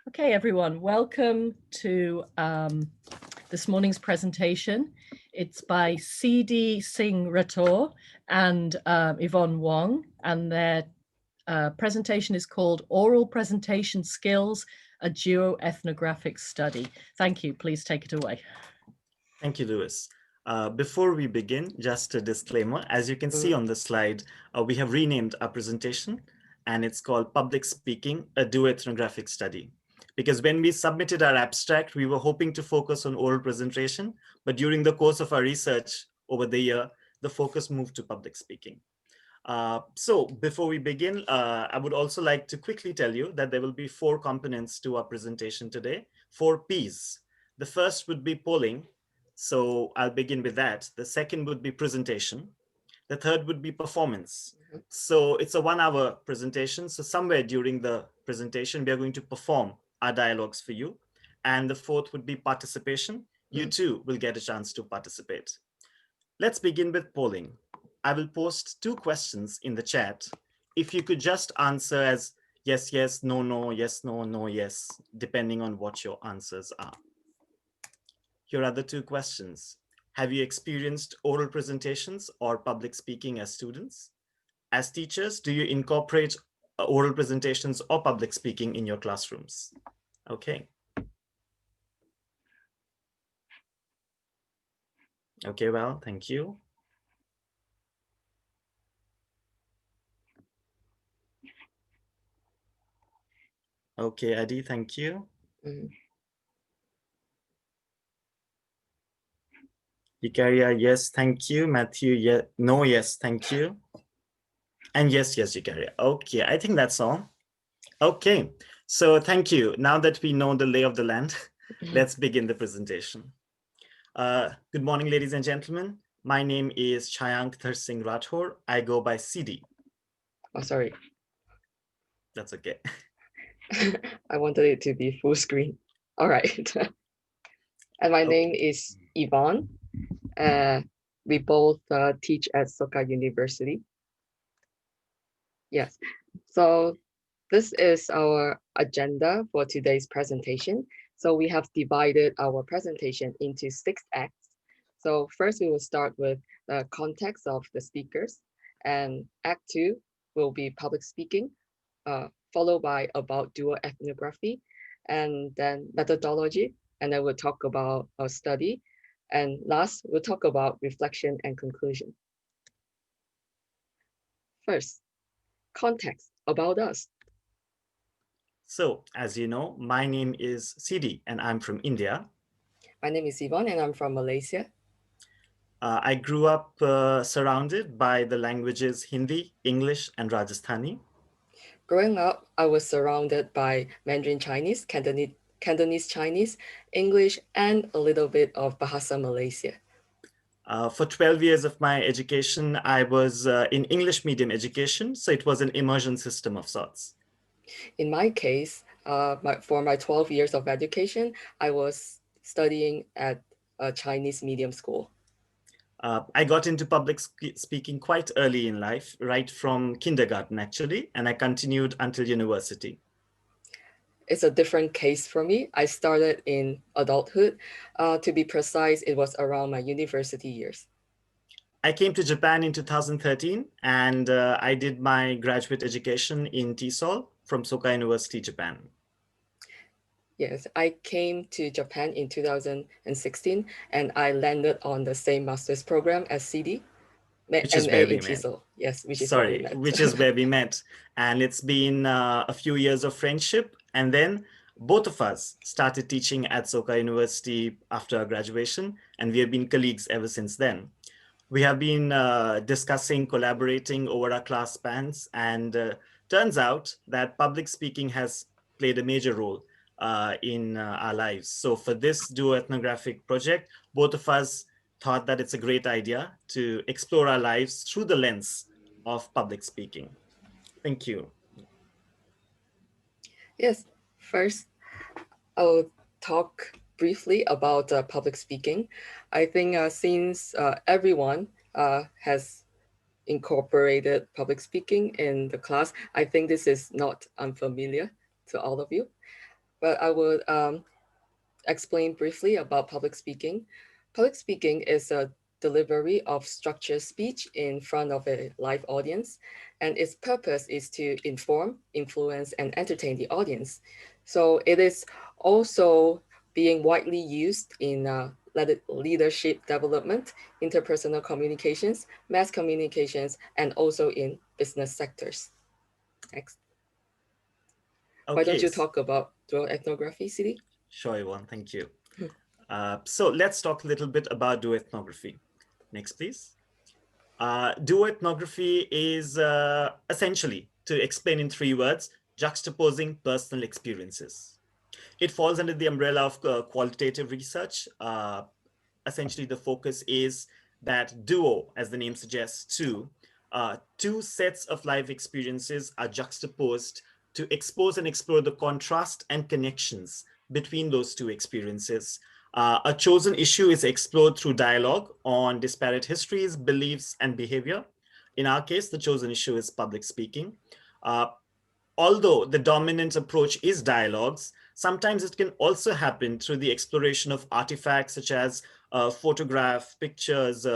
Okay, everyone, welcome to this morning's presentation. It's by Singh Rathore and Yvonne Wong, and their presentation is called Oral Presentation Skills, a Duoethnographic Study. Thank you. Please take it away. Thank you, Lewis. Before we begin, just a disclaimer. As you can see on the slide, we have renamed our presentation, and it's called Public Speaking, a Duoethnographic Study. Because when we submitted our abstract, we were hoping to focus on oral presentation, but during the course of our research over the year, the focus moved to public speaking. So before we begin, I would also like to quickly tell you that there will be 4 components to our presentation today, 4 Ps. The first would be polling. So I'll begin with that. The second would be presentation. The third would be performance. So it's a 1-hour presentation. So somewhere during the presentation, we are going to perform our dialogues for you. And the fourth would be participation. You too will get a chance to participate. Let's begin with polling. I will post 2 questions in the chat. If you could just answer as yes, yes, no, no, yes, no, no, yes, depending on what your answers are. Here are the 2 questions. Have you experienced oral presentations or public speaking as students? As teachers, do you incorporate oral presentations or public speaking in your classrooms? Okay. Okay, well, thank you. Okay, Adi, thank you. Eukarya, yes, thank you. Matthew, yeah, no, yes, thank you. And yes, yes, Eukarya. Okay, I think that's all. Okay, so thank you. Now that we know the lay of the land, let's begin the presentation. Good morning, ladies and gentlemen. My name is Chhayankdhar Singh Rathore. I go by CD. Oh, sorry. That's okay. I wanted it to be full screen. All right. And my name is Yvonne. We both teach at Soka University. Yes. So this is our agenda for today's presentation. So we have divided our presentation into 6 acts. So first we will start with the context of the speakers, and Act 2 will be public speaking, followed by about duo-ethnography, and then methodology, and then we'll talk about our study, and last we'll talk about reflection and conclusion. First, context about us. So, as you know, my name is CD and I'm from India. My name is Yvonne and I'm from Malaysia. I grew up surrounded by the languages Hindi, English, and Rajasthani. Growing up, I was surrounded by Mandarin Chinese, Cantonese Chinese, English, and a little bit of Bahasa Malaysia. For 12 years of my education, I was in English medium education, so it was an immersion system of sorts. In my case, for my 12 years of education, I was studying at a Chinese medium school. I got into public speaking quite early in life, right from kindergarten, actually, and I continued until university. It's a different case for me. I started in adulthood. To be precise, it was around my university years. I came to Japan in 2013, and I did my graduate education in TESOL from Soka University, Japan. Yes, I came to Japan in 2016, and I landed on the same master's program as CD. Which is where we met. TESOL. Yes, which is where we met. And it's been a few years of friendship. And then both of us started teaching at Soka University after our graduation, and we have been colleagues ever since then. We have been discussing, collaborating over our class spans, and turns out that public speaking has played a major role in our lives. So for this duo-ethnographic project, both of us thought that it's a great idea to explore our lives through the lens of public speaking. Thank you. Yes, first, I'll talk briefly about public speaking. I think since everyone has incorporated public speaking in the class, I think this is not unfamiliar to all of you. but I would explain briefly about public speaking. Public speaking is a delivery of structured speech in front of a live audience, and its purpose is to inform, influence, and entertain the audience. So it is also being widely used in leadership development, interpersonal communications, mass communications, and also in business sectors. Next. Okay. Why don't you talk about duoethnography, CD? Sure, Yvonne, thank you. So let's talk a little bit about duoethnography. Next, please. Duoethnography is essentially, to explain in 3 words, juxtaposing personal experiences. It falls under the umbrella of qualitative research. Essentially, the focus is that duo, as the name suggests, two sets of life experiences are juxtaposed to expose and explore the contrast and connections between those 2 experiences. A chosen issue is explored through dialogue on disparate histories, beliefs, and behavior. In our case, the chosen issue is public speaking. Although the dominant approach is dialogues, sometimes it can also happen through the exploration of artifacts such as photograph, pictures,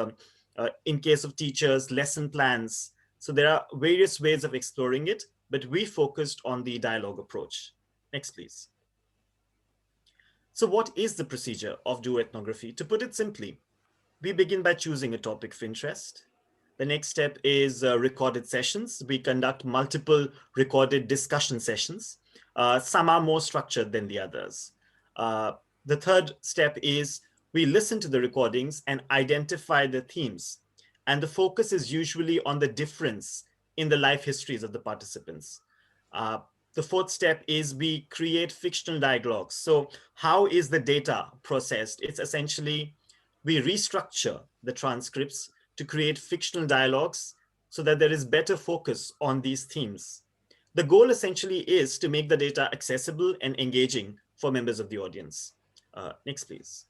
in case of teachers, lesson plans. So there are various ways of exploring it, but we focused on the dialogue approach. Next, please. So what is the procedure of duoethnography? To put it simply, we begin by choosing a topic of interest. The next step is recorded sessions. We conduct multiple recorded discussion sessions. Some are more structured than the others. The third step is we listen to the recordings and identify the themes. And the focus is usually on the difference in the life histories of the participants. The fourth step is we create fictional dialogues. So how is the data processed? It's essentially, we restructure the transcripts to create fictional dialogues so that there is better focus on these themes. The goal essentially is to make the data accessible and engaging for members of the audience. Next, please.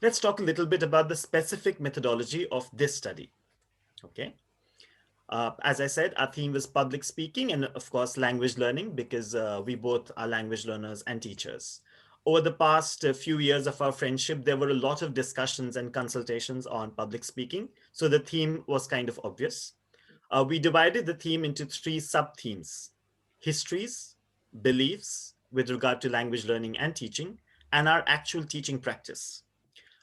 Let's talk a little bit about the specific methodology of this study. Okay. As I said, our theme was public speaking and of course, language learning, because we both are language learners and teachers. Over the past few years of our friendship, there were a lot of discussions and consultations on public speaking. So the theme was kind of obvious. We divided the theme into 3 sub-themes: histories, beliefs with regard to language learning and teaching, and our actual teaching practice.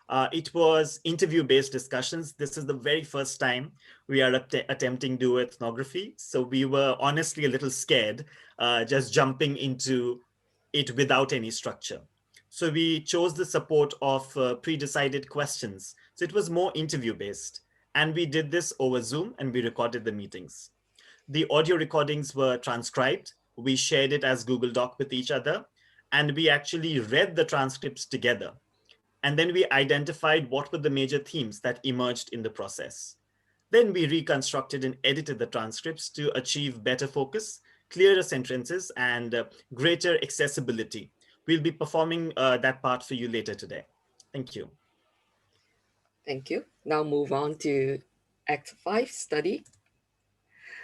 It was interview-based discussions. This is the very first time we are attempting duoethnography. So we were honestly a little scared, just jumping into it without any structure. So we chose the support of pre-decided questions. So it was more interview-based. And we did this over Zoom and we recorded the meetings. The audio recordings were transcribed. We shared it as Google Doc with each other. And we actually read the transcripts together. And then we identified what were the major themes that emerged in the process. Then we reconstructed and edited the transcripts to achieve better focus, clearer sentences, and greater accessibility. We'll be performing that part for you later today. Thank you. Thank you. Now move on to Act 5 study.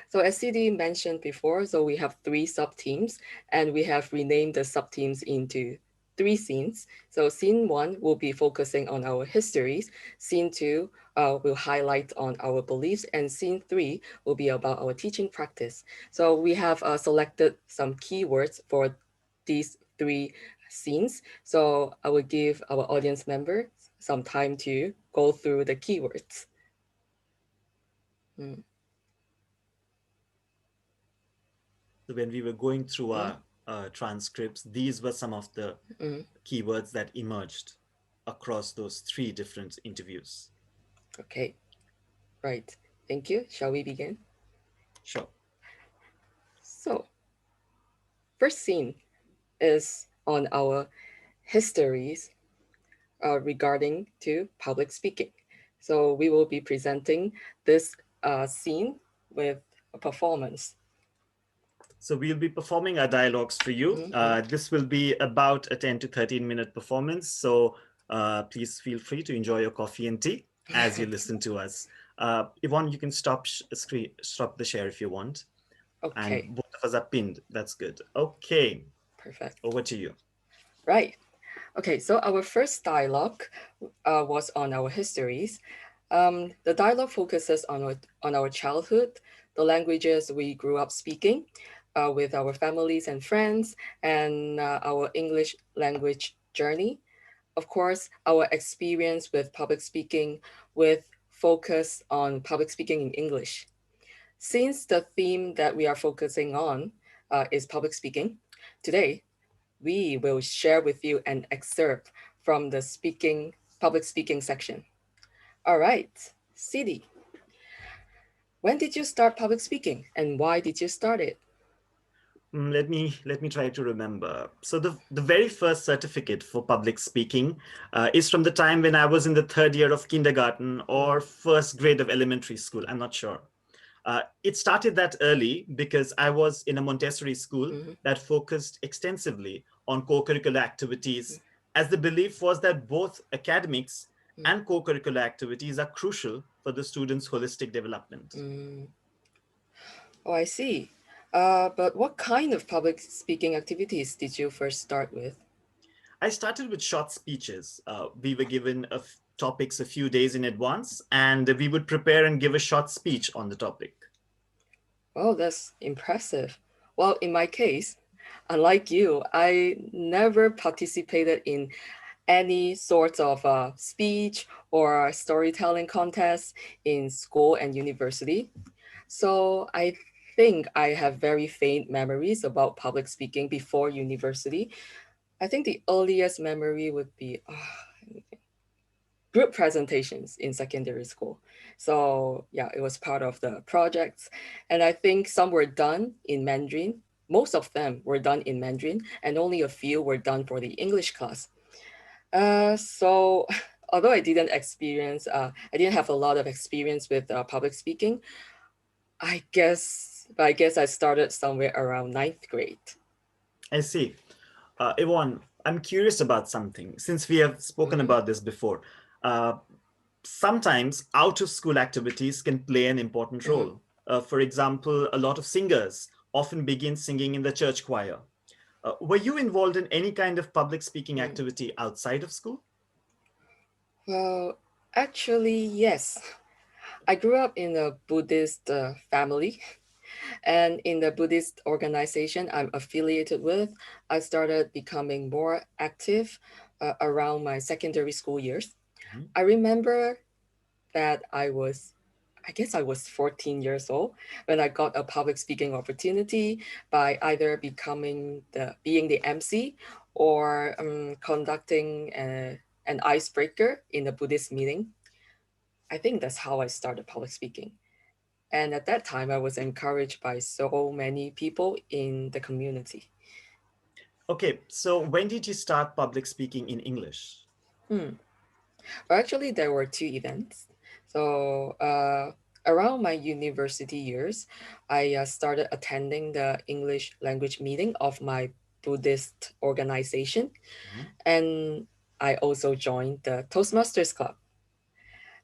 So as CD mentioned before, so we have 3 sub-themes, and we have renamed the sub-themes into 3 scenes. So scene 1 will be focusing on our histories. Scene 2 will highlight on our beliefs, and scene 3 will be about our teaching practice. So we have selected some keywords for these 3 scenes. So I will give our audience members some time to go through the keywords. So when we were going through our transcripts, these were some of the keywords that emerged across those 3 different interviews. Okay, right. Thank you. Shall we begin? Sure. So, first scene is on our histories regarding to public speaking. So we will be presenting this scene with a performance. So we'll be performing our dialogues for you. This will be about a 10 to 13 minute performance. So please feel free to enjoy your coffee and tea as you listen to us. Yvonne, you can stop the share if you want. Okay. And both of us are pinned. That's good. Okay. Perfect. Over to you. Right. Okay, so our first dialogue was on our histories. The dialogue focuses on our childhood, the languages we grew up speaking with our families and friends, and our English language journey. Of course, our experience with public speaking with focus on public speaking in English. Since the theme that we are focusing on is public speaking, today we will share with you an excerpt from the public speaking section. All right, CD, when did you start public speaking and why did you start it? Let me try to remember. So the very first certificate for public speaking is from the time when I was in the third year of kindergarten or first grade of elementary school. I'm not sure. It started that early because I was in a Montessori school that focused extensively on co-curricular activities, as the belief was that both academics and co-curricular activities are crucial for the students' holistic development. Oh, I see. But what kind of public speaking activities did you first start with? I started with short speeches. We were given topics a few days in advance, and we would prepare and give a short speech on the topic. Oh, that's impressive. Well, in my case, unlike you, I never participated in any sort of speech or storytelling contest in school and university. So I think I have very faint memories about public speaking before university. I think the earliest memory would be group presentations in secondary school. So yeah, it was part of the projects. And I think some were done in Mandarin. Most of them were done in Mandarin and only a few were done for the English class. So although I didn't have a lot of experience with public speaking, I guess I started somewhere around ninth grade. I see. Yvonne, I'm curious about something. Since we have spoken about this before, sometimes out-of-school activities can play an important role. For example, a lot of singers often begin singing in the church choir. Were you involved in any kind of public speaking activity outside of school? Well, actually, yes. I grew up in a Buddhist family, and in the Buddhist organization I'm affiliated with, I started becoming more active around my secondary school years. I remember that I guess I was 14 years old when I got a public speaking opportunity by either being the MC or conducting an icebreaker in a Buddhist meeting. I think that's how I started public speaking. And at that time, I was encouraged by so many people in the community. Okay, so when did you start public speaking in English? Well, actually, there were two events. So around my university years, I started attending the English language meeting of my Buddhist organization. And I also joined the Toastmasters Club.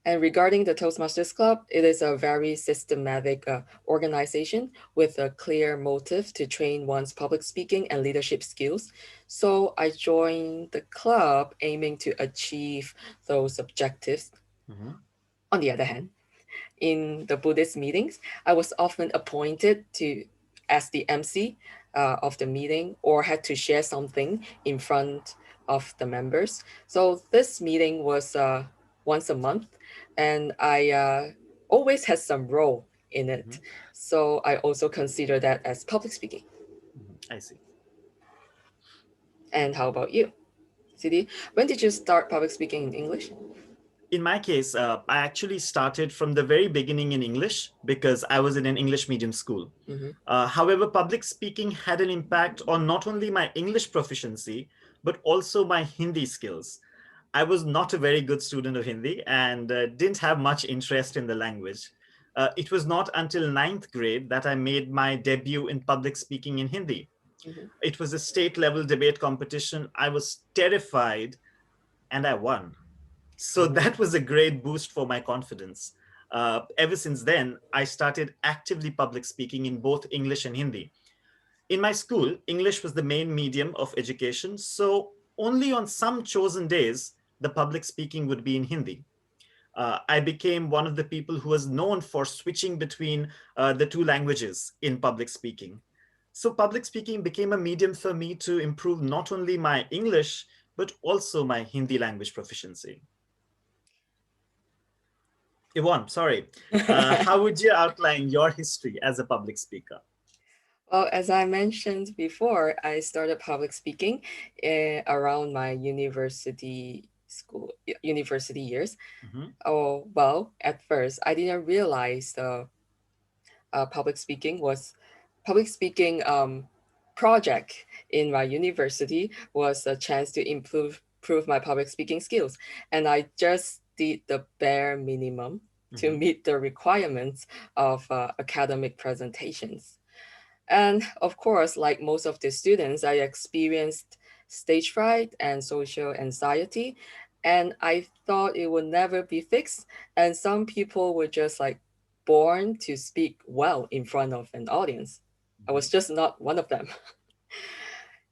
And regarding the Toastmasters Club, it is a very systematic organization with a clear motive to train one's public speaking and leadership skills. So I joined the club aiming to achieve those objectives. On the other hand, in the Buddhist meetings, I was often appointed as the MC of the meeting or had to share something in front of the members. So this meeting was once a month, and I always had some role in it. So I also consider that as public speaking. I see. And how about you, CD? When did you start public speaking in English? In my case, I actually started from the very beginning in English because I was in an English medium school. However, public speaking had an impact on not only my English proficiency, but also my Hindi skills. I was not a very good student of Hindi and didn't have much interest in the language. It was not until ninth grade that I made my debut in public speaking in Hindi. It was a state level debate competition. I was terrified and I won. So that was a great boost for my confidence. Ever since then, I started actively public speaking in both English and Hindi. In my school, English was the main medium of education, so only on some chosen days, the public speaking would be in Hindi. I became one of the people who was known for switching between the two languages in public speaking. So public speaking became a medium for me to improve not only my English, but also my Hindi language proficiency. Yvonne, sorry. How would you outline your history as a public speaker? Well, as I mentioned before, I started public speaking around my university years. Mhm. Oh, well, at first, I didn't realize public speaking was public speaking project in my university was a chance to improve my public speaking skills. And I just did the bare minimum to meet the requirements of academic presentations. And of course, like most of the students, I experienced stage fright and social anxiety. And I thought it would never be fixed. And some people were just like born to speak well in front of an audience. I was just not one of them.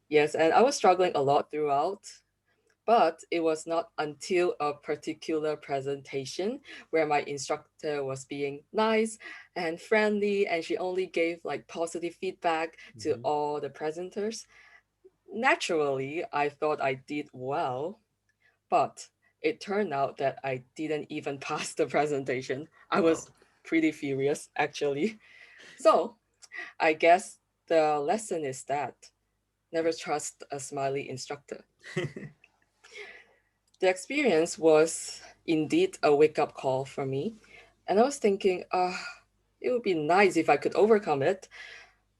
Yes, and I was struggling a lot throughout. But it was not until a particular presentation where my instructor was being nice and friendly, and she only gave like positive feedback to all the presenters. Naturally, I thought I did well, but it turned out that I didn't even pass the presentation. I Wow. was pretty furious, actually. So I guess the lesson is that never trust a smiley instructor. The experience was indeed a wake-up call for me. And I was thinking, it would be nice if I could overcome it.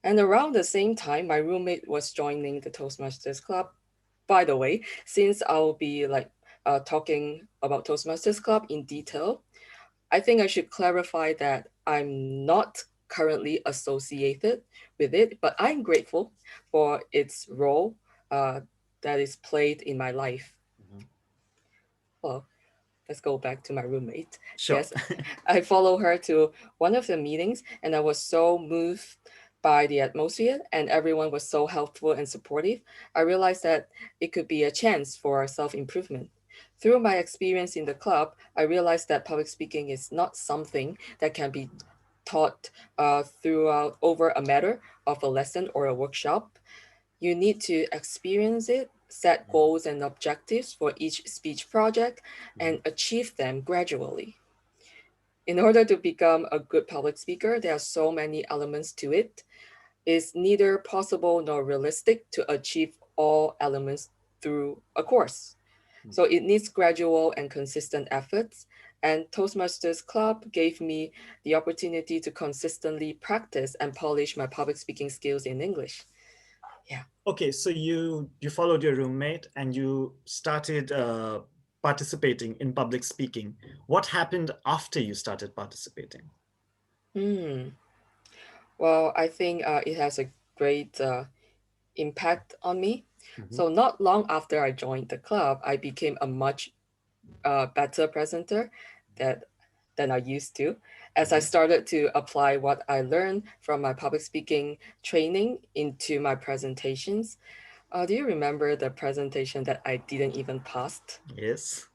And around the same time, my roommate was joining the Toastmasters Club. By the way, since I'll be like talking about Toastmasters Club in detail, I think I should clarify that I'm not currently associated with it, but I'm grateful for its role that is played in my life. Well, let's go back to my roommate. Sure. Yes, I follow her to one of the meetings, and I was so moved by the atmosphere, and everyone was so helpful and supportive. I realized that it could be a chance for self-improvement. Through my experience in the club, I realized that public speaking is not something that can be taught throughout over a matter of a lesson or a workshop. You need to experience it, set goals and objectives for each speech project, and achieve them gradually. In order to become a good public speaker, there are so many elements to it. It's neither possible nor realistic to achieve all elements through a course. So it needs gradual and consistent efforts. And Toastmasters Club gave me the opportunity to consistently practice and polish my public speaking skills in English. Yeah. Okay, so you followed your roommate and you started participating in public speaking. What happened after you started participating? Well, I think it has a great impact on me. So not long after I joined the club, I became a much better presenter than I used to, as I started to apply what I learned from my public speaking training into my presentations. Do you remember the presentation that I didn't even pass? Yes.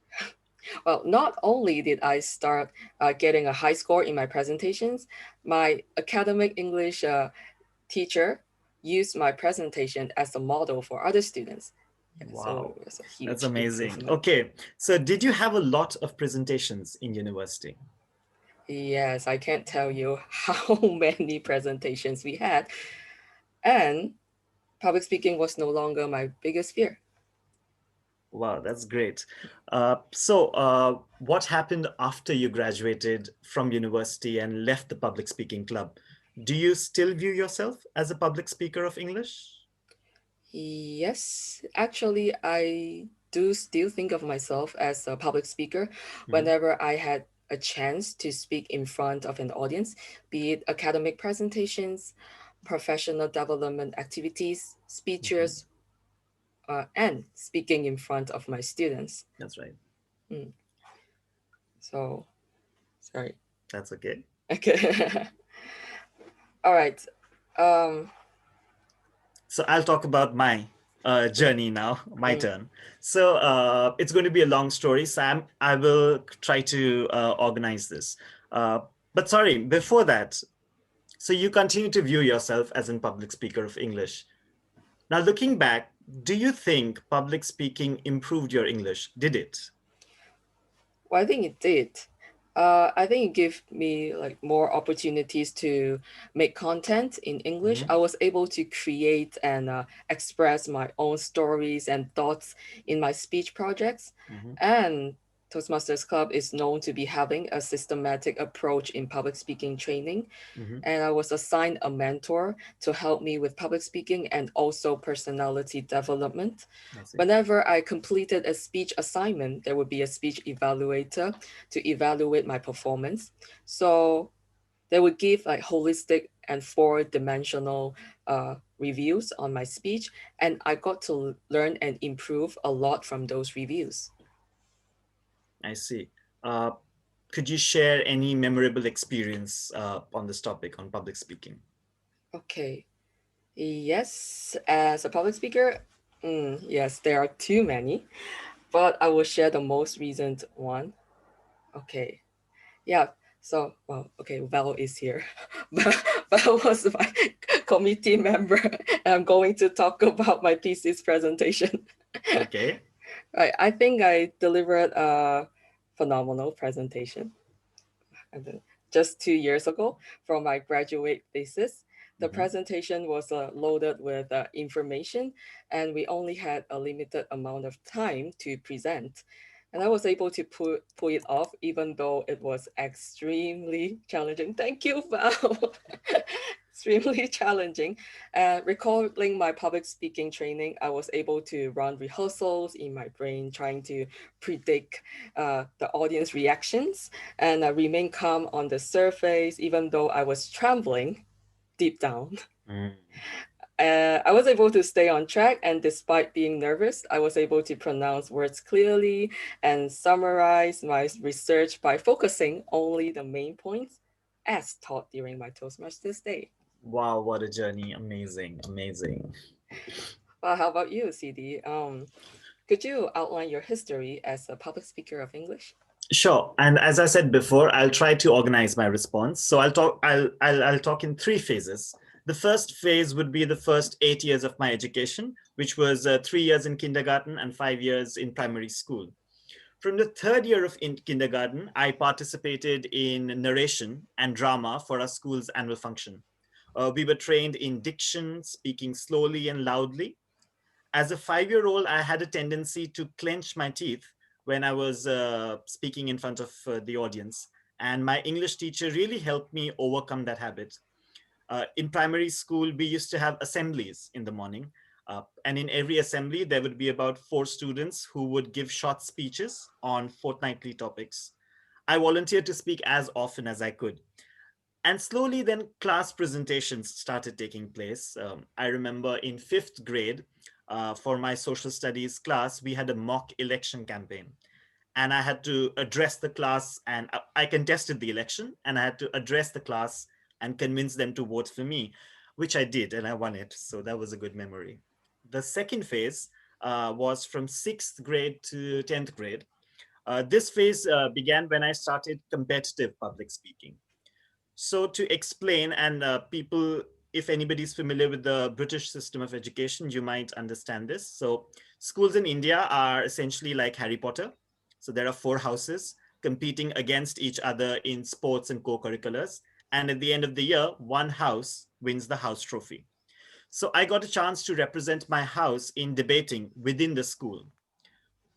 Well, not only did I start getting a high score in my presentations, my academic English teacher used my presentation as a model for other students. Yeah, Wow, so it was a huge that's amazing. improvement. Okay, so did you have a lot of presentations in university? Yes, I can't tell you how many presentations we had. And public speaking was no longer my biggest fear. Wow, that's great. What happened after you graduated from university and left the public speaking club? Do you still view yourself as a public speaker of English? Yes, actually, I do still think of myself as a public speaker whenever I had a chance to speak in front of an audience, be it academic presentations, professional development activities, speeches, and speaking in front of my students. That's right. So, sorry. That's okay. Okay. All right. Um, So I'll talk about my journey now, my turn. So it's going to be a long story, Sam. I will try to organize this. But sorry, before that, so you continue to view yourself as a public speaker of English. Now, looking back, do you think public speaking improved your English? Did it? Well, I think it did. I think it gave me like more opportunities to make content in English. I was able to create and express my own stories and thoughts in my speech projects. And Toastmasters Club is known to be having a systematic approach in public speaking training. And I was assigned a mentor to help me with public speaking and also personality development. Whenever I completed a speech assignment, there would be a speech evaluator to evaluate my performance. So they would give like holistic and four-dimensional reviews on my speech, and I got to learn and improve a lot from those reviews. I see. Could you share any memorable experience on this topic, on public speaking? Okay. Yes, as a public speaker, yes, there are too many, but I will share the most recent one. Okay. Yeah. So, well, okay, Val is here. Val was my committee member. And I'm going to talk about my thesis presentation. Okay. I think I delivered a phenomenal presentation. And then just 2 years ago from my graduate thesis. The presentation was loaded with information, and we only had a limited amount of time to present. And I was able to pull it off, even though it was extremely challenging. Thank you, Val. Extremely challenging. Recalling my public speaking training, I was able to run rehearsals in my brain, trying to predict the audience reactions and remain calm on the surface, even though I was trembling deep down. I was able to stay on track, and despite being nervous, I was able to pronounce words clearly and summarize my research by focusing only the main points as taught during my Toastmasters day. Wow, what a journey. Amazing, amazing. Well, how about you, CD? Could you outline your history as a public speaker of English? Sure. And as I said before, I'll try to organize my response. So I'll talk in three phases. The first phase would be the first 8 years of my education, which was 3 years in kindergarten and 5 years in primary school. From the third year of kindergarten, I participated in narration and drama for our school's annual function. We were trained in diction, speaking slowly and loudly. As a 5-year-old, I had a tendency to clench my teeth when I was speaking in front of the audience. And my English teacher really helped me overcome that habit. In primary school, we used to have assemblies in the morning. And in every assembly, there would be about 4 students who would give short speeches on fortnightly topics. I volunteered to speak as often as I could. And slowly then class presentations started taking place. I remember in 5th grade, for my social studies class, we had a mock election campaign. And I had to address the class, and I contested the election, and I had to address the class and convince them to vote for me, which I did, and I won it. So that was a good memory. The second phase was from 6th grade to 10th grade. This phase began when I started competitive public speaking. So to explain, and people, if anybody's familiar with the British system of education, you might understand this. So schools in India are essentially like Harry Potter. So there are 4 houses competing against each other in sports and co-curriculars. And at the end of the year, one house wins the house trophy. So I got a chance to represent my house in debating within the school.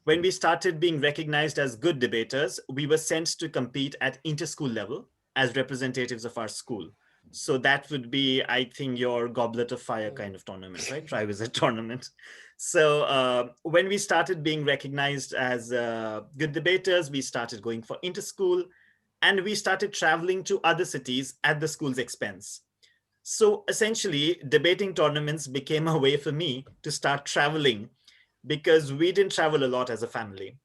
When we started being recognized as good debaters, we were sent to compete at inter-school level as representatives of our school. So that would be, I think, your Goblet of Fire kind of tournament, right? Trivisit tournament. So when we started being recognized as good debaters, we started going for inter-school, and we started traveling to other cities at the school's expense. So essentially, debating tournaments became a way for me to start traveling, because we didn't travel a lot as a family.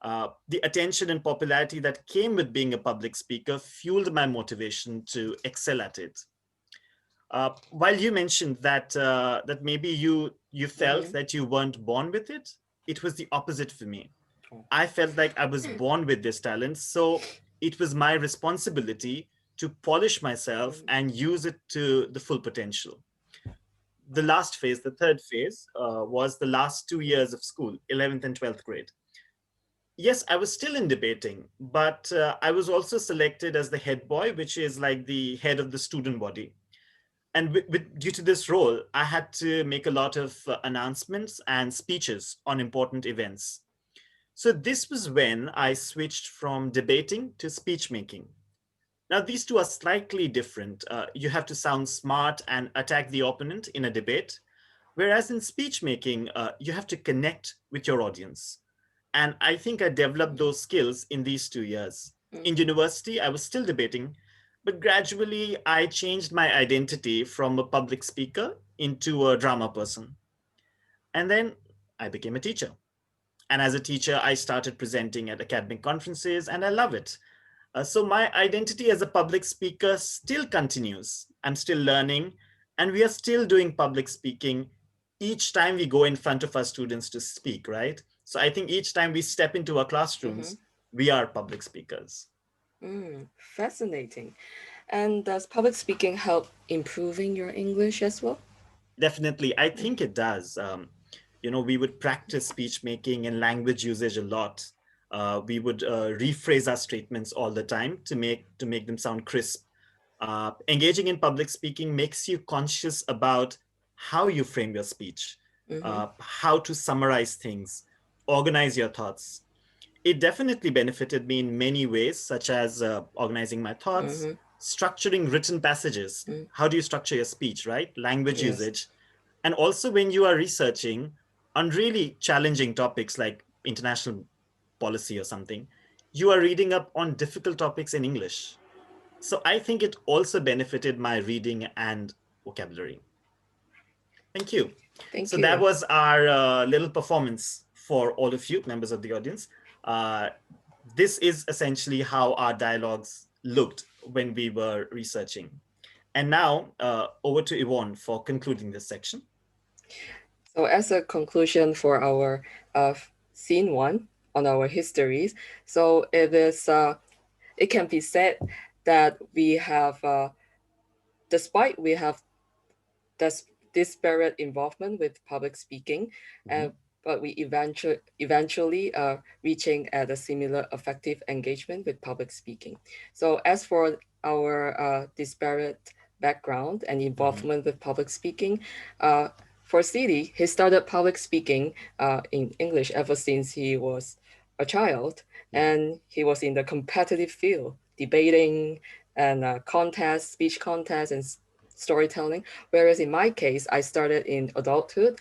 The attention and popularity that came with being a public speaker fueled my motivation to excel at it. While you mentioned that that maybe you felt Mhm. that you weren't born with it, it was the opposite for me. Oh. I felt like I was born with this talent, so it was my responsibility to polish myself and use it to the full potential. The last phase, the third phase, was the last 2 years of school, 11th and 12th grade. Yes, I was still in debating, but I was also selected as the head boy, which is like the head of the student body. And due to this role, I had to make a lot of announcements and speeches on important events. So this was when I switched from debating to speech making. Now, these two are slightly different. You have to sound smart and attack the opponent in a debate, whereas in speech making, you have to connect with your audience. And I think I developed those skills in these 2 years. In university, I was still debating, but gradually I changed my identity from a public speaker into a drama person. And then I became a teacher. And as a teacher, I started presenting at academic conferences, and I love it. So my identity as a public speaker still continues. I'm still learning, and we are still doing public speaking each time we go in front of our students to speak, right? So I think each time we step into our classrooms, we are public speakers. Fascinating. And does public speaking help improving your English as well? Definitely, I think it does. We would practice speech making and language usage a lot. We would rephrase our statements all the time to make them sound crisp. Engaging in public speaking makes you conscious about how you frame your speech, how to summarize things, organize your thoughts. It definitely benefited me in many ways, such as organizing my thoughts, structuring written passages. How do you structure your speech, right? Language Yes. usage. And also when you are researching on really challenging topics like international policy or something, you are reading up on difficult topics in English. So I think it also benefited my reading and vocabulary. Thank you. Thank So that you. was our little performance for all of you, members of the audience. Uh, this is essentially how our dialogues looked when we were researching. And now over to Yvonne for concluding this section. So as a conclusion for our scene one on our histories, so it can be said that we have, despite we have disparate involvement with public speaking, but we eventually reaching at a similar effective engagement with public speaking. So as for our disparate background and involvement with public speaking, for CD, he started public speaking in English ever since he was a child, and he was in the competitive field, debating and speech contests and storytelling. Whereas in my case, I started in adulthood,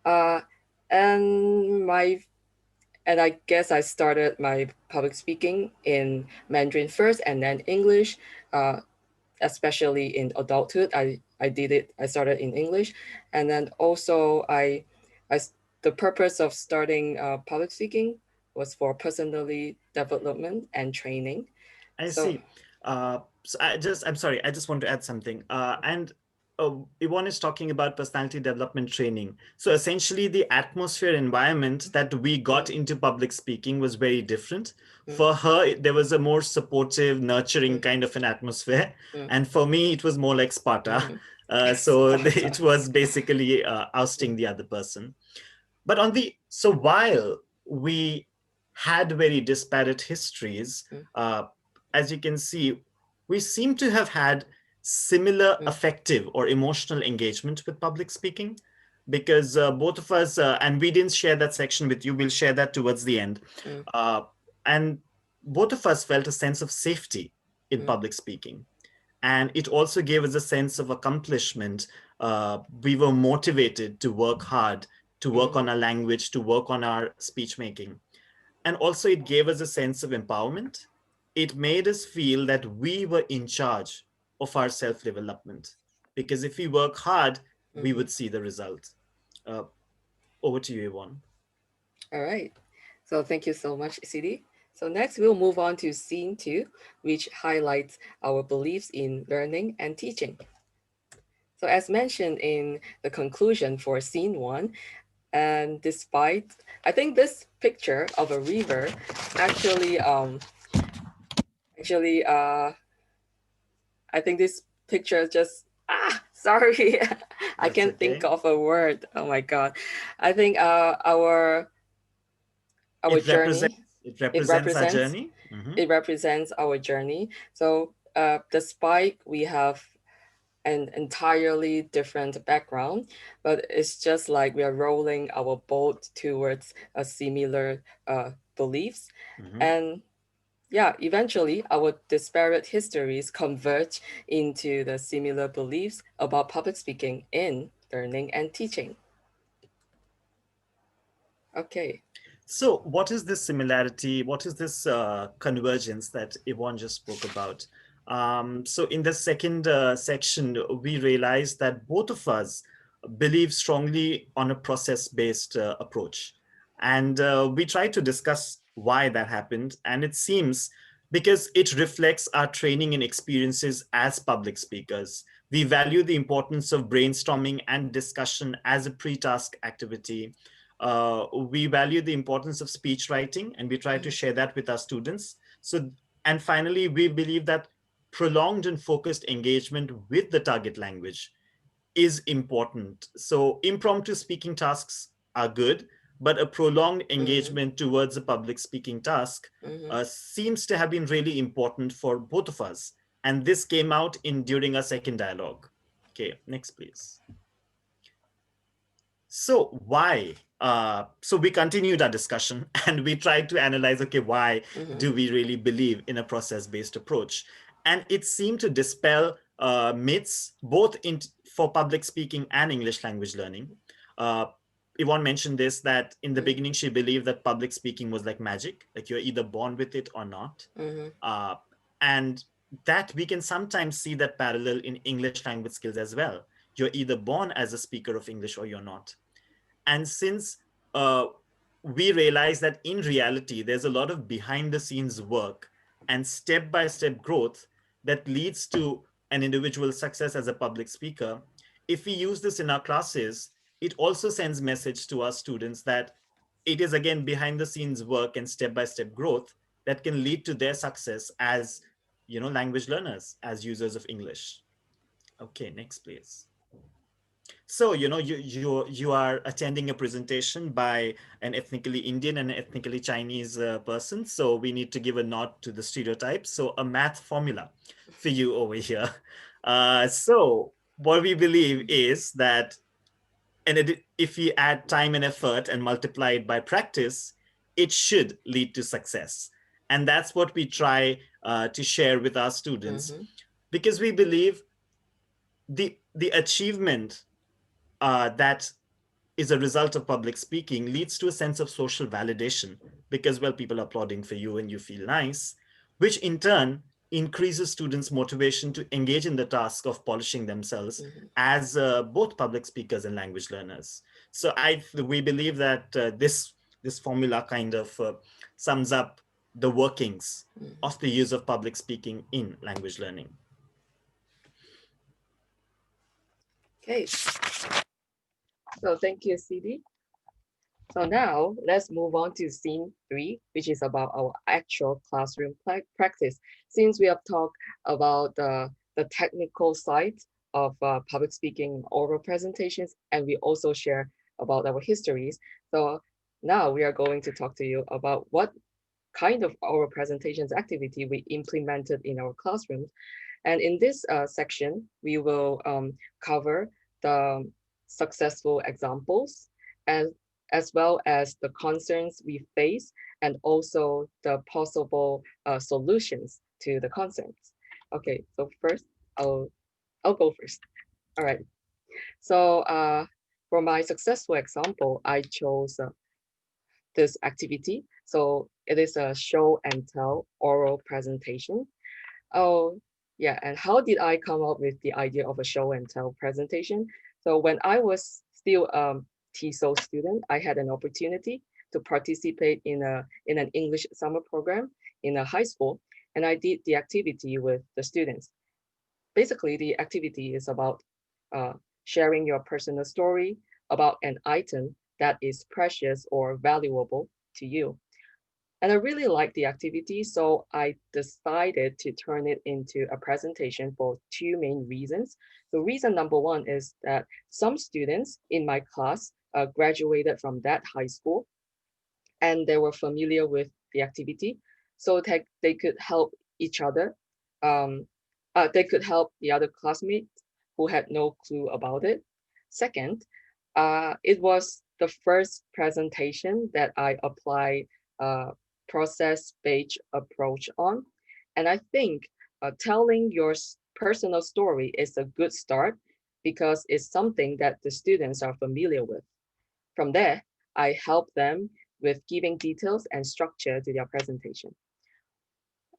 and I guess I started my public speaking in Mandarin first, and then English. Especially in adulthood, I started in English, and then also the purpose of starting public speaking was for personally development and training. I see. So I'm sorry, I just want to add something. And Yvonne is talking about personality development training. So essentially the atmosphere environment that we got into public speaking was very different. For her, there was a more supportive, nurturing kind of an atmosphere. And for me, it was more like Sparta. It was basically ousting the other person. But so while we had very disparate histories, as you can see, we seem to have had similar affective or emotional engagement with public speaking, because both of us, and we didn't share that section with you, we'll share that towards the end. And both of us felt a sense of safety in public speaking. And it also gave us a sense of accomplishment. We were motivated to work hard, to work on our language, to work on our speech making. And also it gave us a sense of empowerment. It made us feel that we were in charge of our self-development, because if we work hard, we would see the result. Over to you, Yvonne. All right. So thank you so much, CD. So next we'll move on to scene 2, which highlights our beliefs in learning and teaching. So as mentioned in the conclusion for scene 1, and despite, I think this picture of a river actually, I think this picture is just, sorry, I can't think of a word. Oh my God. I think our journey, it represents our journey. It represents our journey. So despite we have an entirely different background, but it's just like we are rolling our boat towards a similar beliefs. And yeah, eventually our disparate histories converge into the similar beliefs about public speaking in learning and teaching. Okay. So what is this similarity? What is this convergence that Yvonne just spoke about? So in the second section, we realized that both of us believe strongly on a process-based approach. And we tried to discuss why that happened. And it seems because it reflects our training and experiences as public speakers. We value the importance of brainstorming and discussion as a pre-task activity. We value the importance of speech writing, and we try to share that with our students. So, and finally, we believe that prolonged and focused engagement with the target language is important. So impromptu speaking tasks are good, but a prolonged engagement towards a public speaking task seems to have been really important for both of us. And this came out during our second dialogue. Okay, next, please. So why? So we continued our discussion and we tried to analyze, okay, why do we really believe in a process-based approach? And it seemed to dispel myths, both for public speaking and English language learning. Yvonne mentioned this, that in the beginning, she believed that public speaking was like magic, like you're either born with it or not. And that we can sometimes see that parallel in English language skills as well. You're either born as a speaker of English or you're not. And since we realize that in reality, there's a lot of behind the scenes work and step-by-step growth that leads to an individual's success as a public speaker, if we use this in our classes, it also sends message to our students that it is, again, behind the scenes work and step-by-step growth that can lead to their success as, language learners, as users of English. Okay, next, please. So, you are attending a presentation by an ethnically Indian and ethnically Chinese person. So we need to give a nod to the stereotypes. So a math formula for you over here. So what we believe is that if we add time and effort and multiply it by practice, it should lead to success. And that's what we try to share with our students, because we believe the achievement that is a result of public speaking leads to a sense of social validation, because, well, people are applauding for you and you feel nice, which in turn increases students' motivation to engage in the task of polishing themselves as both public speakers and language learners. So we believe that this formula kind of sums up the workings of the use of public speaking in language learning. Okay. So thank you, CD. So now let's move on to scene 3, which is about our actual classroom practice. Since we have talked about the technical side of public speaking oral presentations, and we also share about our histories. So now we are going to talk to you about what kind of oral presentations activity we implemented in our classrooms. And in this section, we will cover the successful examples, and as well as the concerns we face, and also the possible solutions to the concerns. Okay, so first, I'll go first. All right. So for my successful example, I chose this activity. So it is a show and tell oral presentation. Oh, yeah, and how did I come up with the idea of a show and tell presentation? So when I was still TESOL student, I had an opportunity to participate in an English summer program in a high school, and I did the activity with the students. Basically, the activity is about sharing your personal story about an item that is precious or valuable to you. And I really liked the activity, so I decided to turn it into a presentation for two main reasons. The reason number one is that some students in my class graduated from that high school, and they were familiar with the activity, so they could help each other. Um, they could help the other classmates who had no clue about it. Second, it was the first presentation that I applied process-based approach on. And I think telling your personal story is a good start because it's something that the students are familiar with. From there, I help them with giving details and structure to their presentation.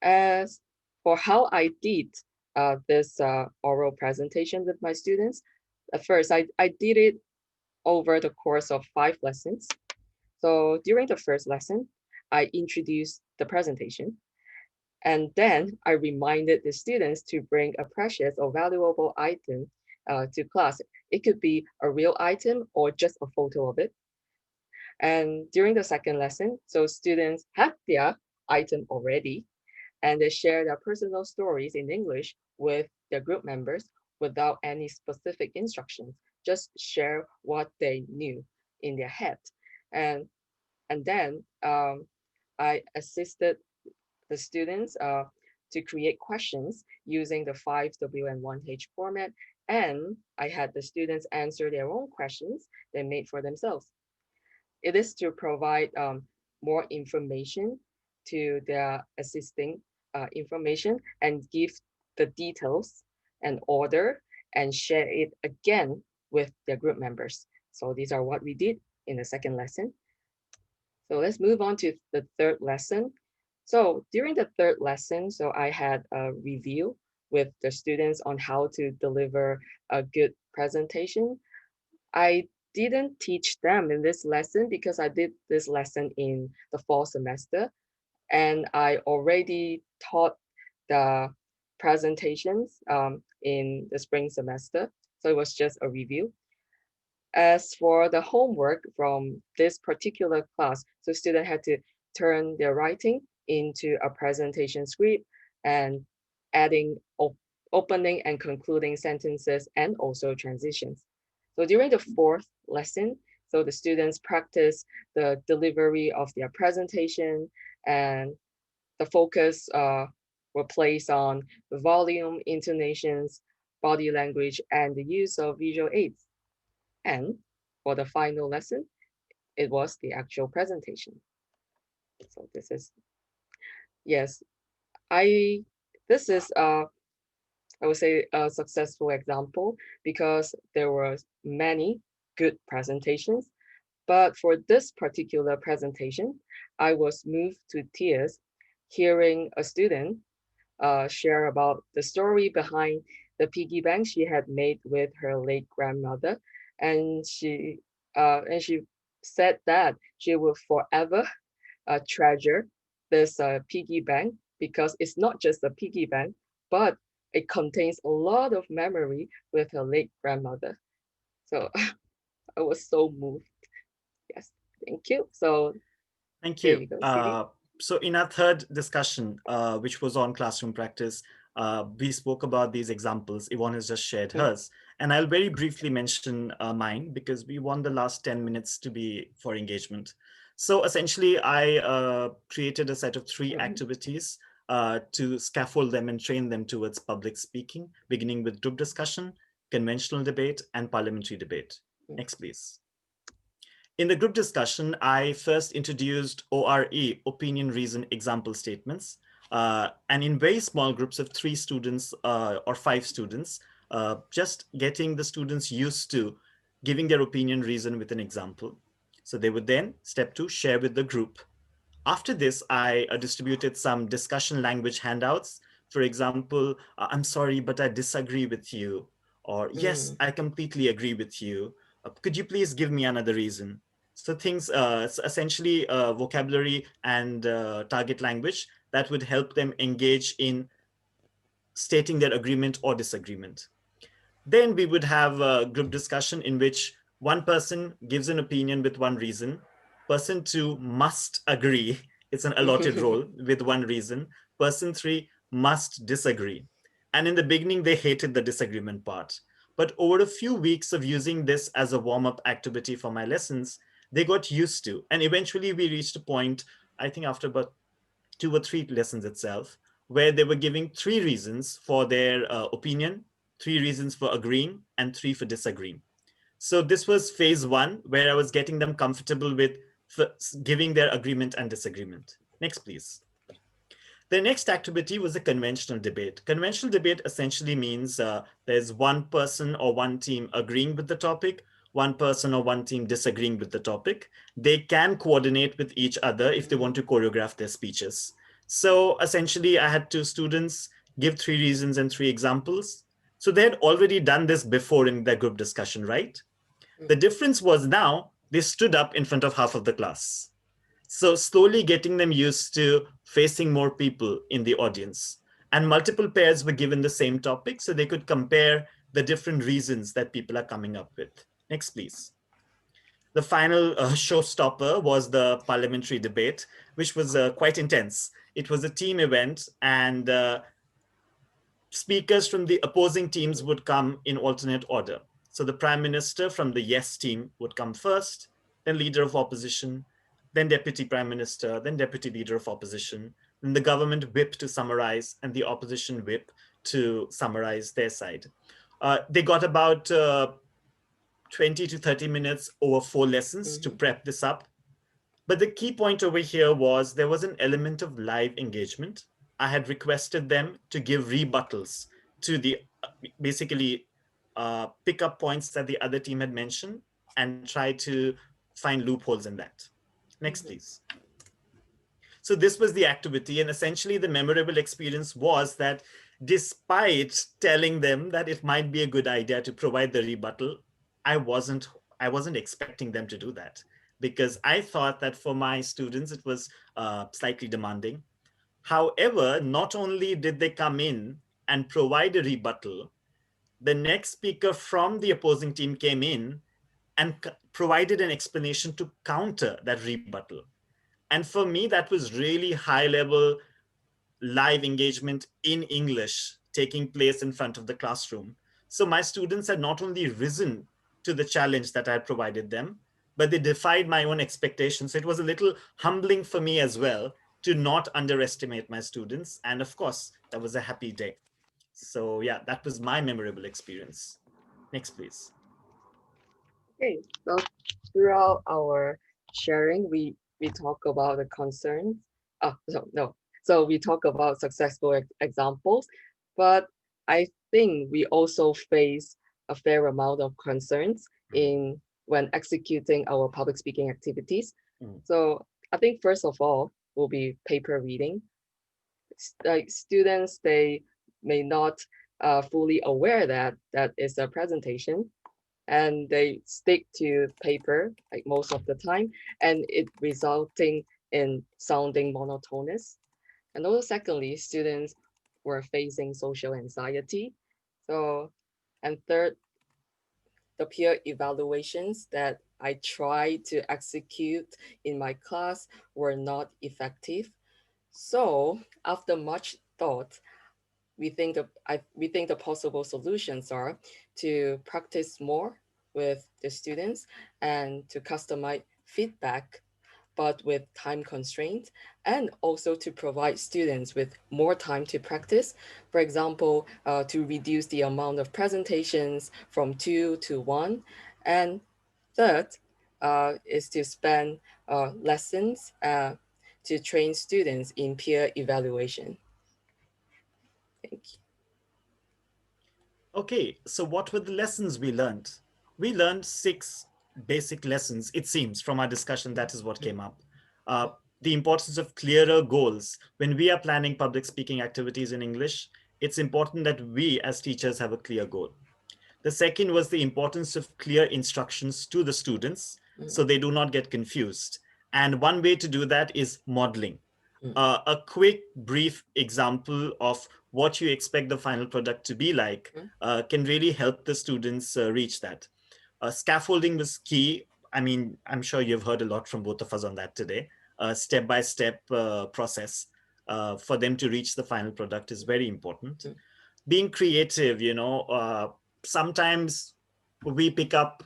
As for how I did this oral presentation with my students, at first I did it over the course of 5 lessons. So during the first lesson, I introduced the presentation, and then I reminded the students to bring a precious or valuable item to class. It could be a real item or just a photo of it. And during the second lesson, so students have their item already, and they share their personal stories in English with their group members without any specific instructions, just share what they knew in their head. And, and then I assisted the students to create questions using the 5W and 1H format, and I had the students answer their own questions they made for themselves. It is to provide more information to their assisting information and give the details and order and share it again with their group members. So these are what we did in the second lesson. So let's move on to the third lesson. So during the third lesson, so I had a review with the students on how to deliver a good presentation. I didn't teach them in this lesson because I did this lesson in the fall semester, and I already taught the presentations in the spring semester. So it was just a review. As for the homework from this particular class, so students had to turn their writing into a presentation script and adding opening and concluding sentences and also transitions. So during the fourth lesson, so the students practice the delivery of their presentation, and the focus were placed on the volume, intonations, body language, and the use of visual aids. And for the final lesson, it was the actual presentation. So this is, yes, this is, I would say, a successful example because there were many good presentations. But for this particular presentation, I was moved to tears hearing a student share about the story behind the piggy bank she had made with her late grandmother. And she said that she will forever treasure this piggy bank because it's not just a piggy bank, but it contains a lot of memory with her late grandmother. So I was so moved. Yes, thank you. So Thank here you. you go, CD. So in our third discussion, which was on classroom practice, we spoke about these examples. Yvonne has just shared hers. And I'll very briefly mention mine because we want the last 10 minutes to be for engagement. So essentially, I created a set of 3 activities to scaffold them and train them towards public speaking, beginning with group discussion, conventional debate, and parliamentary debate. Next, please. In the group discussion, I first introduced ORE, opinion, reason, example statements. And in very small groups of 3 students or 5 students, just getting the students used to giving their opinion, reason with an example. So they would then, step 2, share with the group. After this, I distributed some discussion language handouts. For example, I'm sorry, but I disagree with you. Or yes, I completely agree with you. Could you please give me another reason? So things, essentially vocabulary and target language that would help them engage in stating their agreement or disagreement. Then we would have a group discussion in which one person gives an opinion with one reason. Person two must agree. It's an allotted role with one reason. Person three must disagree. And in the beginning, they hated the disagreement part. But over a few weeks of using this as a warm-up activity for my lessons, they got used to. And eventually we reached a point, I think after about 2 or 3 lessons itself, where they were giving 3 reasons for their opinion, 3 reasons for agreeing, and 3 for disagreeing. So this was phase 1, where I was getting them comfortable with giving their agreement and disagreement. Next, please. The next activity was a conventional debate. Conventional debate essentially means there's one person or one team agreeing with the topic, one person or one team disagreeing with the topic. They can coordinate with each other if they want to choreograph their speeches. So essentially, I had 2 students give 3 reasons and 3 examples. So they had already done this before in their group discussion, right? The difference was now they stood up in front of half of the class. So slowly getting them used to facing more people in the audience. And multiple pairs were given the same topic so they could compare the different reasons that people are coming up with. Next, please. The final showstopper was the parliamentary debate, which was quite intense. It was a team event, and speakers from the opposing teams would come in alternate order. So the prime minister from the yes team would come first, then leader of opposition, then deputy prime minister, then deputy leader of opposition, then the government whip to summarize, and the opposition whip to summarize their side. They got about 20 to 30 minutes over 4 lessons to prep this up. But the key point over here was there was an element of live engagement. I had requested them to give rebuttals to the basically pick up points that the other team had mentioned and try to find loopholes in that. Next, please. So this was the activity, and essentially the memorable experience was that despite telling them that it might be a good idea to provide the rebuttal, I wasn't expecting them to do that, because I thought that for my students it was slightly demanding. However, not only did they come in and provide a rebuttal, the next speaker from the opposing team came in and provided an explanation to counter that rebuttal. And for me, that was really high level live engagement in English taking place in front of the classroom. So my students had not only risen to the challenge that I had provided them, but they defied my own expectations. So it was a little humbling for me as well to not underestimate my students. And of course, that was a happy day. So yeah, that was my memorable experience. Next, please. Okay, so throughout our sharing, we talk about the concerns. So we talk about successful examples, but I think we also face a fair amount of concerns in when executing our public speaking activities. So I think first of all will be paper reading. Like students, they may not fully aware that that is a presentation, and they stick to paper like most of the time, and it resulting in sounding monotonous. And also secondly, students were facing social anxiety. So, and third, the peer evaluations that I tried to execute in my class were not effective. So after much thought, we think the possible solutions are to practice more with the students and to customize feedback, but with time constraints, and also to provide students with more time to practice. For example, to reduce the amount of presentations from 2 to 1. And third is to spend lessons to train students in peer evaluation. Thank you. Okay, so what were the lessons we learned? We learned 6 basic lessons, it seems, from our discussion. That is what came up. The importance of clearer goals. When we are planning public speaking activities in English, it's important that we as teachers have a clear goal. The second was the importance of clear instructions to the students so they do not get confused. And one way to do that is modeling. a quick, brief example of what you expect the final product to be like can really help the students reach that. Scaffolding was key. I mean, I'm sure you've heard a lot from both of us on that today. Step-by-step process for them to reach the final product is very important. Being creative, sometimes we pick up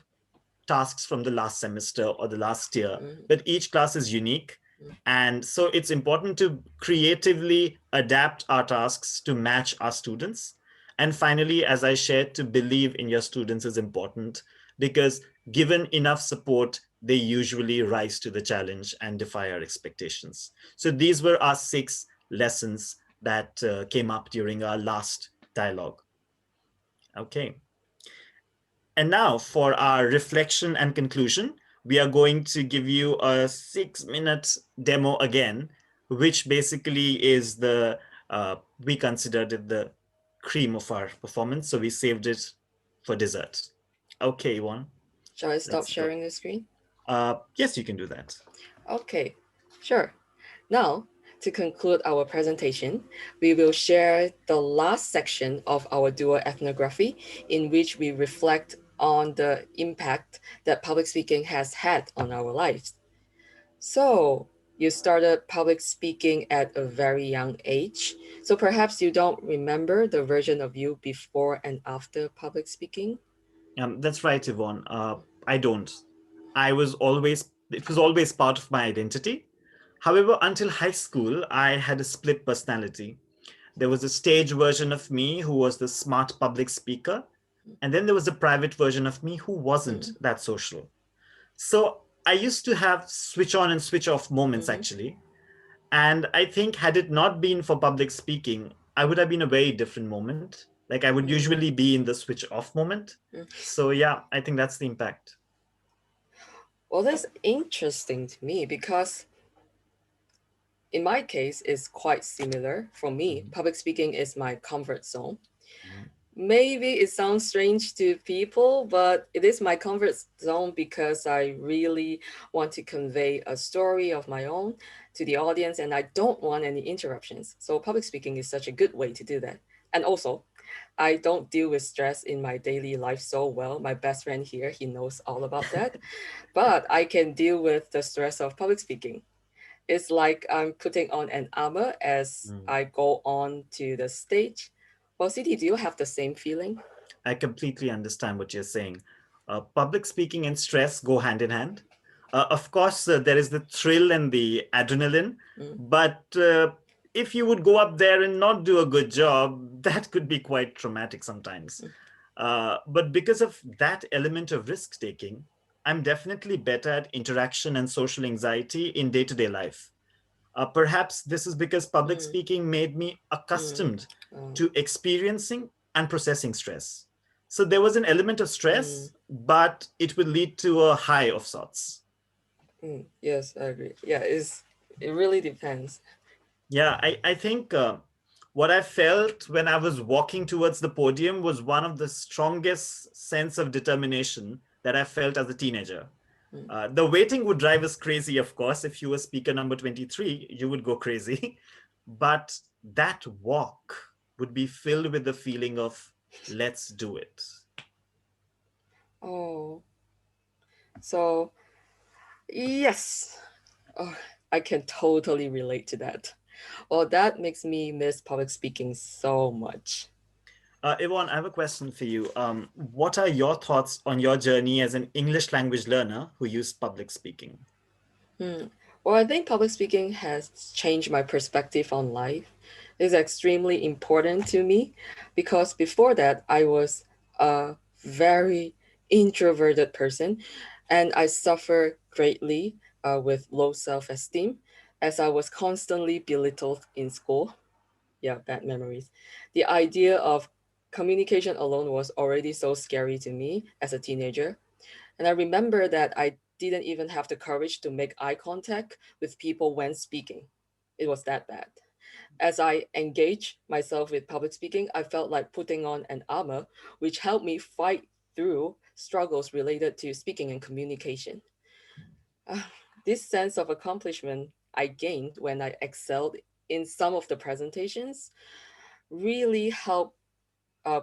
tasks from the last semester or the last year, but each class is unique. And so it's important to creatively adapt our tasks to match our students. And finally, as I shared, to believe in your students is important, because given enough support, they usually rise to the challenge and defy our expectations. So these were our 6 lessons that came up during our last dialogue. Okay. And now for our reflection and conclusion, we are going to give you a 6-minute demo again, which basically is we considered it the cream of our performance. So we saved it for dessert. Okay, Yvonne. Shall I stop sharing the screen? Yes, you can do that. Okay, sure. Now, to conclude our presentation, we will share the last section of our duo-ethnography, in which we reflect on the impact that public speaking has had on our lives. So, you started public speaking at a very young age, so perhaps you don't remember the version of you before and after public speaking? That's right, Yvonne. I don't. It was always part of my identity. However, until high school, I had a split personality. There was a stage version of me who was the smart public speaker, and then there was a private version of me who wasn't that social. So I used to have switch on and switch off moments, actually. And I think had it not been for public speaking, I would have been a very different moment. Like I would usually be in the switch off moment. So yeah, I think that's the impact. Well, that's interesting to me, because in my case, it's quite similar. For me, public speaking is my comfort zone. Maybe it sounds strange to people, but it is my comfort zone because I really want to convey a story of my own to the audience, and I don't want any interruptions. So public speaking is such a good way to do that. And also, I don't deal with stress in my daily life so well. My best friend here, he knows all about that. But I can deal with the stress of public speaking. It's like I'm putting on an armor as I go on to the stage. Well, Siti, do you have the same feeling? I completely understand what you're saying. Public speaking and stress go hand in hand. Of course, there is the thrill and the adrenaline, but if you would go up there and not do a good job, that could be quite traumatic sometimes. But because of that element of risk taking, I'm definitely better at interaction and social anxiety in day-to-day life. Perhaps this is because public speaking made me accustomed to experiencing and processing stress. So there was an element of stress, but it would lead to a high of sorts. Yes, I agree. Yeah, it really depends. Yeah, I think what I felt when I was walking towards the podium was one of the strongest sense of determination that I felt as a teenager. The waiting would drive us crazy, of course. If you were speaker number 23, you would go crazy. But that walk would be filled with the feeling of, let's do it. Oh, so yes, I can totally relate to that. Well, that makes me miss public speaking so much. Yvonne, I have a question for you. What are your thoughts on your journey as an English language learner who used public speaking? Well, I think public speaking has changed my perspective on life. It's extremely important to me because before that, I was a very introverted person, and I suffered greatly with low self-esteem as I was constantly belittled in school. Yeah, bad memories. The idea of communication alone was already so scary to me as a teenager. And I remember that I didn't even have the courage to make eye contact with people when speaking. It was that bad. As I engaged myself with public speaking, I felt like putting on an armor, which helped me fight through struggles related to speaking and communication. This sense of accomplishment I gained when I excelled in some of the presentations really helped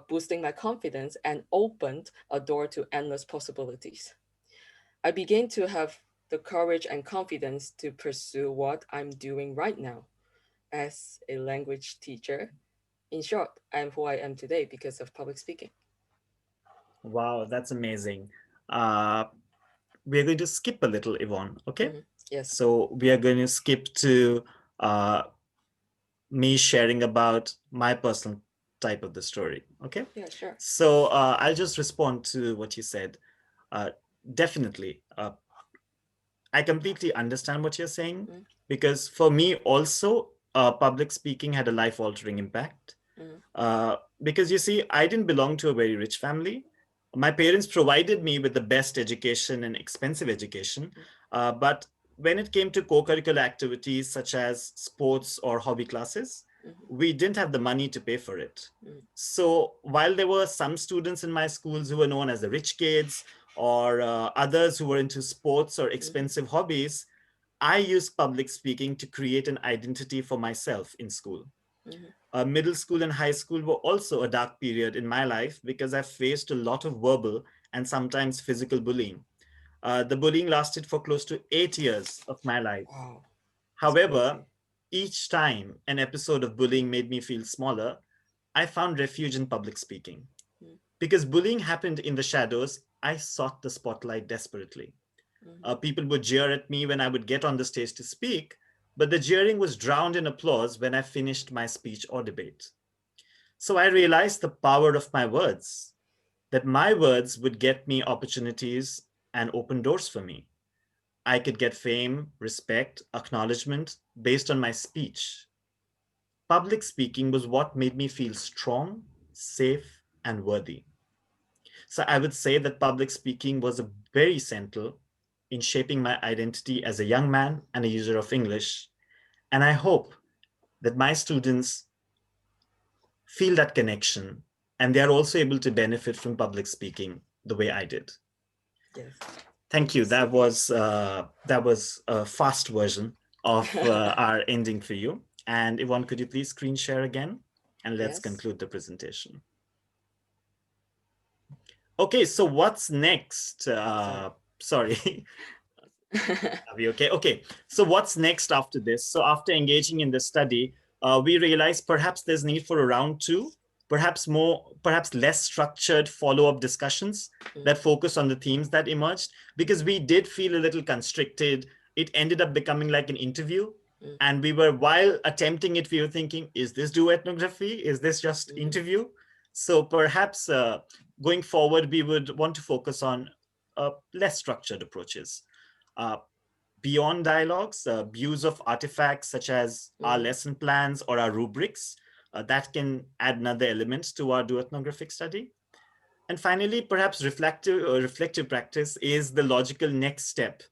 boosting my confidence and opened a door to endless possibilities. I began to have the courage and confidence to pursue what I'm doing right now as a language teacher. In short, I'm who I am today because of public speaking. Wow, that's amazing. Uh, we're going to skip a little, Yvonne, okay? Yes. So we are going to skip to me sharing about my personal type of the story, okay? Yeah, sure. So I'll just respond to what you said. Definitely. I completely understand what you're saying, because for me also, public speaking had a life-altering impact. Because you see, I didn't belong to a very rich family. My parents provided me with the best education and expensive education. But when it came to co-curricular activities such as sports or hobby classes, we didn't have the money to pay for it. So while there were some students in my schools who were known as the rich kids, or others who were into sports or expensive hobbies, I used public speaking to create an identity for myself in school. Middle school and high school were also a dark period in my life because I faced a lot of verbal and sometimes physical bullying. The bullying lasted for close to 8 years of my life. Wow. However, each time an episode of bullying made me feel smaller, I found refuge in public speaking. Because bullying happened in the shadows, I sought the spotlight desperately. People would jeer at me when I would get on the stage to speak, but the jeering was drowned in applause when I finished my speech or debate. So I realized the power of my words, that my words would get me opportunities and open doors for me. I could get fame, respect, acknowledgement based on my speech. Public speaking was what made me feel strong, safe, and worthy. So I would say that public speaking was a very central in shaping my identity as a young man and a user of English. And I hope that my students feel that connection and they are also able to benefit from public speaking the way I did. Yes. Thank you. That was a fast version of our ending for you. And Yvonne, could you please screen share again? And let's conclude the presentation. Okay, so what's next? Sorry. Are we okay? Okay, so what's next after this? So after engaging in the study, we realized perhaps there's need for a round two, perhaps less structured follow-up discussions that focus on the themes that emerged, because we did feel a little constricted. It ended up becoming like an interview. And we were, while attempting it, we were thinking, is this duoethnography? Is this just interview? So perhaps going forward, we would want to focus on less structured approaches. Beyond dialogues, use of artifacts such as our lesson plans or our rubrics, that can add another element to our duoethnographic study. And finally, perhaps reflective practice is the logical next step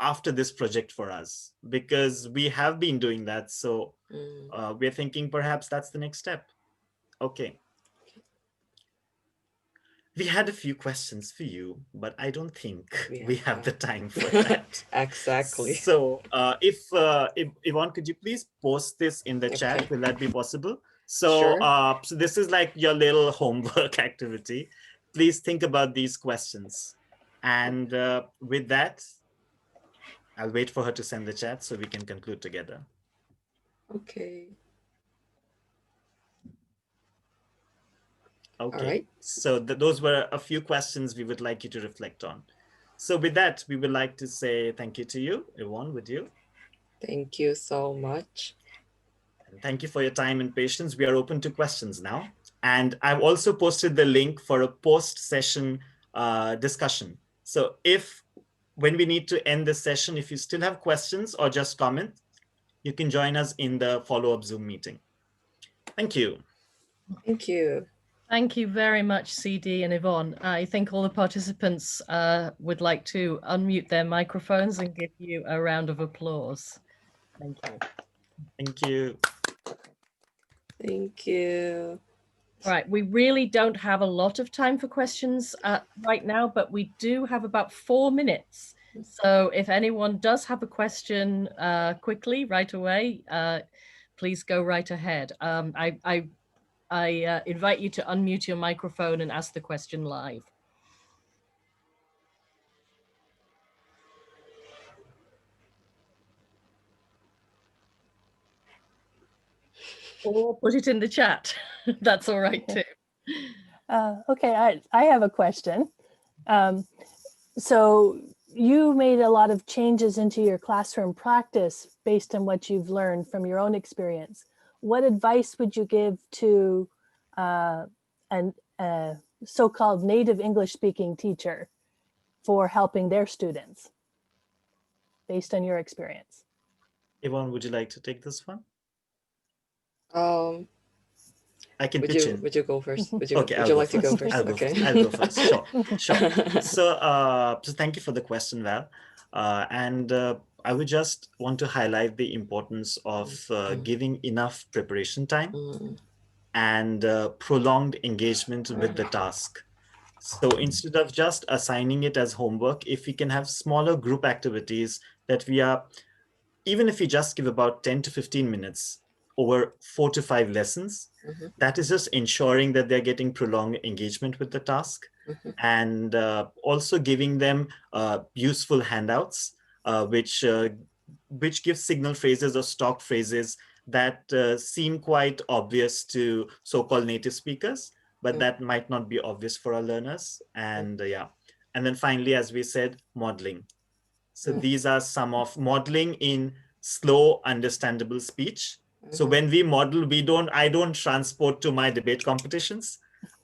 after this project for us, because we have been doing that. So we're thinking perhaps that's the next step. Okay. We had a few questions for you, but I don't think we have the time for that. Exactly. So if Yvonne, could you please post this in the chat? Will that be possible? So, Sure. So this is like your little homework activity. Please think about these questions. And with that, I'll wait for her to send the chat so we can conclude together. Okay. Okay, all right. So those were a few questions we would like you to reflect on. So with that, we would like to say thank you to you. Yvonne, with you. Thank you so much. And thank you for your time and patience. We are open to questions now. And I've also posted the link for a post-session discussion. So when we need to end this session, if you still have questions or just comment, you can join us in the follow-up Zoom meeting. Thank you. Thank you. Thank you very much, CD and Yvonne. I think all the participants would like to unmute their microphones and give you a round of applause. Thank you. Thank you. Thank you. All right, we really don't have a lot of time for questions right now, but we do have about 4 minutes So if anyone does have a question quickly, right away, please go right ahead. I invite you to unmute your microphone and ask the question live. Or put it in the chat. That's all right too. Okay, I have a question. So you made a lot of changes into your classroom practice based on what you've learned from your own experience. What advice would you give to a so-called native English speaking teacher for helping their students based on your experience? Yvonne, would you like to take this one? I can Would pitch you in. would you go first? Would you like to go first? I'll Okay. go first. Sure, sure. So thank you for the question, Val. I would just want to highlight the importance of giving enough preparation time and prolonged engagement with the task. So instead of just assigning it as homework, if we can have smaller group activities that we are, even if we just give about 10 to 15 minutes over 4 to 5 lessons, that is just ensuring that they're getting prolonged engagement with the task, and also giving them useful handouts, which give signal phrases or stock phrases that seem quite obvious to so-called native speakers, but that might not be obvious for our learners. And and then finally, as we said, modeling. So these are some of modeling in slow, understandable speech. So when we model, I don't transport to my debate competitions.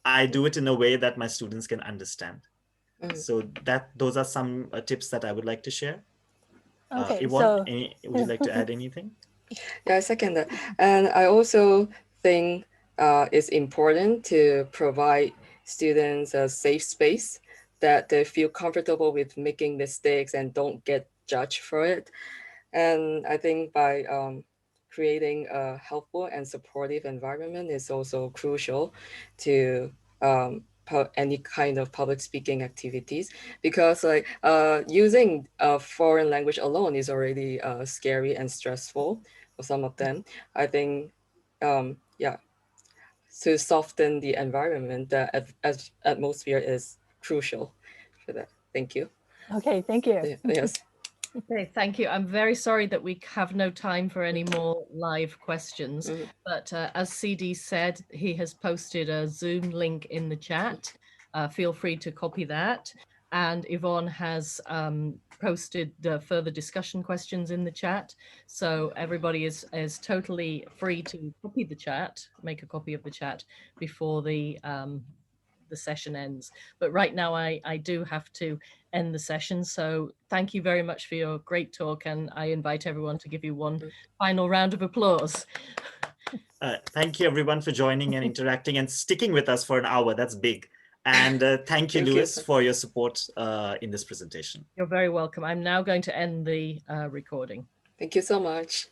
I do it in a way that my students can understand. So those are some tips that I would like to share. Okay, Yvonne, would you like to add anything? Yeah, I second that. And I also think it's important to provide students a safe space that they feel comfortable with making mistakes and don't get judged for it. And I think by creating a helpful and supportive environment is also crucial to any kind of public speaking activities, because like using a foreign language alone is already scary and stressful for some of them. I think yeah, to soften the environment, the atmosphere is crucial for that. Thank you. Okay, thank you. Yes. Okay, thank you. I'm very sorry that we have no time for any more live questions, but as CD said, he has posted a Zoom link in the chat. Feel free to copy that. And Yvonne has posted further discussion questions in the chat. So everybody is totally free to copy the chat, make a copy of the chat before the session ends. But right now I do have to end the session. So thank you very much for your great talk. And I invite everyone to give you one final round of applause. Thank you everyone for joining and interacting and sticking with us for an hour. That's big. And thank you, Lewis, for your support in this presentation. You're very welcome. I'm now going to end the recording. Thank you so much.